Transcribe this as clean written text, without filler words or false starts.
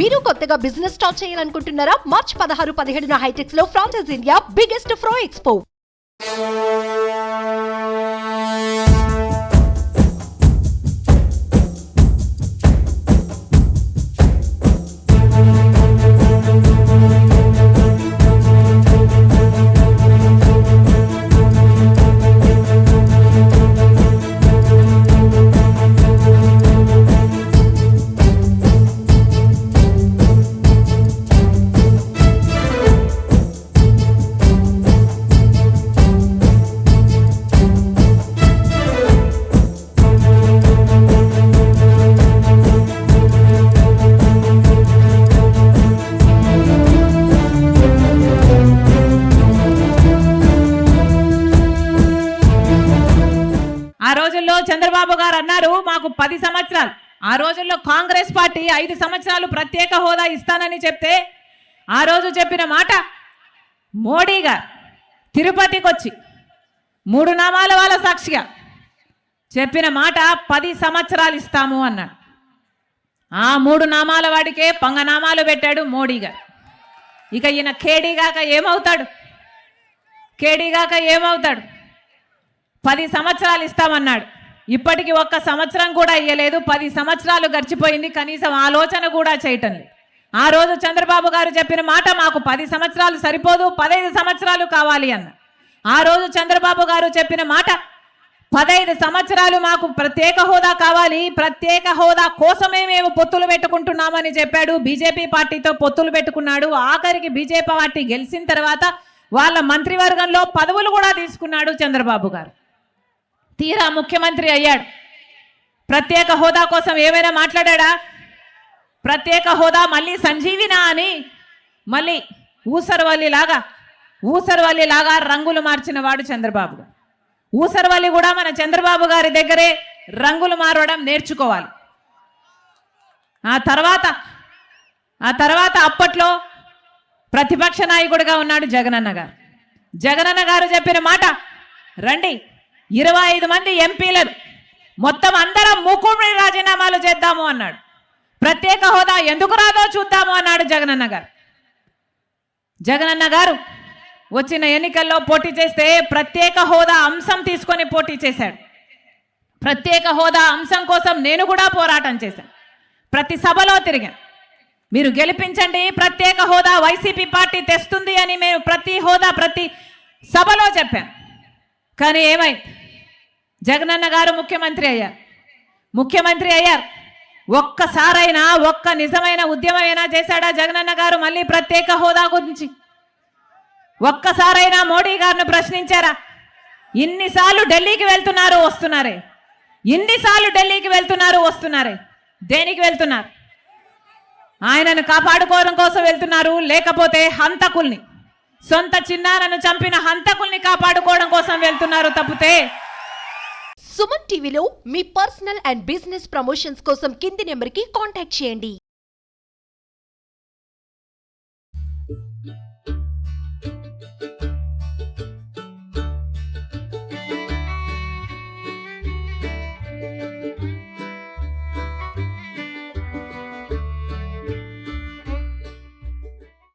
మీరు కొత్తగా business start చేయాలనుకుంటున్నారా? మార్చ్ 16-17 హైటెక్స్ లో ఫ్రాన్సెస్ ఇండియా బిగ్గెస్ట్ ఫ్రో ఎక్స్పో. ఆ రోజుల్లో చంద్రబాబు గారు అన్నారు మాకు 10 సంవత్సరాలు. ఆ రోజుల్లో కాంగ్రెస్ పార్టీ 5 సంవత్సరాలు ప్రత్యేక హోదా ఇస్తానని చెప్తే ఆ రోజు చెప్పిన మాట మోడీ గారు తిరుపతికి వచ్చి 3 నామాల వాళ్ళ సాక్షిగా చెప్పిన మాట 10 సంవత్సరాలు ఇస్తాము అన్నాడు. ఆ 3 నామాల వాడికే పంగనామాలు పెట్టాడు మోడీ గారు. ఇక ఈయన కేడీగాక ఏమవుతాడు? 10 సంవత్సరాలు ఇస్తామన్నాడు. ఇప్పటికి 1 సంవత్సరం కూడా ఇయ్యలేదు. 10 సంవత్సరాలు గడిచిపోయింది, కనీసం ఆలోచన కూడా చేయటం లేదు. ఆ రోజు చంద్రబాబు గారు చెప్పిన మాట మాకు 10 సంవత్సరాలు సరిపోదు, 15 సంవత్సరాలు కావాలి అన్న. ఆ రోజు చంద్రబాబు గారు చెప్పిన మాట 15 సంవత్సరాలు మాకు ప్రత్యేక హోదా కావాలి, ప్రత్యేక హోదా కోసమే మేము పొత్తులు పెట్టుకుంటున్నామని చెప్పాడు. బీజేపీ పార్టీతో పొత్తులు పెట్టుకున్నాడు. ఆఖరికి బీజేపీ పార్టీ గెలిచిన తర్వాత వాళ్ళ మంత్రివర్గంలో పదవులు కూడా తీసుకున్నాడు చంద్రబాబు గారు. తీరా ముఖ్యమంత్రి అయ్యాడు. ప్రత్యేక హోదా కోసం ఏమైనా మాట్లాడా? ప్రత్యేక హోదా మళ్ళీ సంజీవినా అని మళ్ళీ ఊసరవల్లిలాగా రంగులు మార్చిన వాడు చంద్రబాబు గారు. ఊసరవల్లి కూడా మన చంద్రబాబు గారి దగ్గరే రంగులు మారడం నేర్చుకోవాలి. ఆ తర్వాత అప్పట్లో ప్రతిపక్ష నాయకుడిగా ఉన్నాడు జగనన్న గారు. జగనన్న గారు చెప్పిన మాట రండి 25 మంది ఎంపీలను మొత్తం అందరం మూకుమ్మడి రాజీనామాలు చేద్దాము అన్నాడు. ప్రత్యేక హోదా ఎందుకు రాదో చూద్దాము అన్నాడు జగనన్న గారు. జగనన్న గారు వచ్చిన ఎన్నికల్లో పోటీ చేస్తే ప్రత్యేక హోదా అంశం తీసుకొని పోటీ చేశాడు. ప్రత్యేక హోదా అంశం కోసం నేను కూడా పోరాటం చేశాను. ప్రతి సభలో తిరిగాను. మీరు గెలిపించండి, ప్రత్యేక హోదా వైసీపీ పార్టీ తెస్తుంది అని మేము ప్రతి సభలో చెప్పాను. కానీ ఏమైంది? జగనన్న గారు ముఖ్యమంత్రి అయ్యారు. ఒక్కసారైనా ఒక్క నిజమైన ఉద్యమమైనా చేశాడా జగనన్న గారు మళ్ళీ ప్రత్యేక హోదా గురించి? ఒక్కసారైనా మోడీ గారిని ప్రశ్నించారా? ఇన్నిసార్లు ఢిల్లీకి వెళ్తున్నారు వస్తున్నారే, దేనికి వెళ్తున్నారు? ఆయనను కాపాడుకోవడం కోసం వెళ్తున్నారు, లేకపోతే హంతకుల్ని, సొంత చిన్నాన్నను చంపిన హంతకుల్ని కాపాడుకోవడం కోసం వెళ్తున్నారు తప్పితే. సుమన్ టీవీలో మీ పర్సనల్ అండ్ బిజినెస్ ప్రమోషన్స్ కోసం కింది నెంబర్కి కాంటాక్ట్ చేయండి.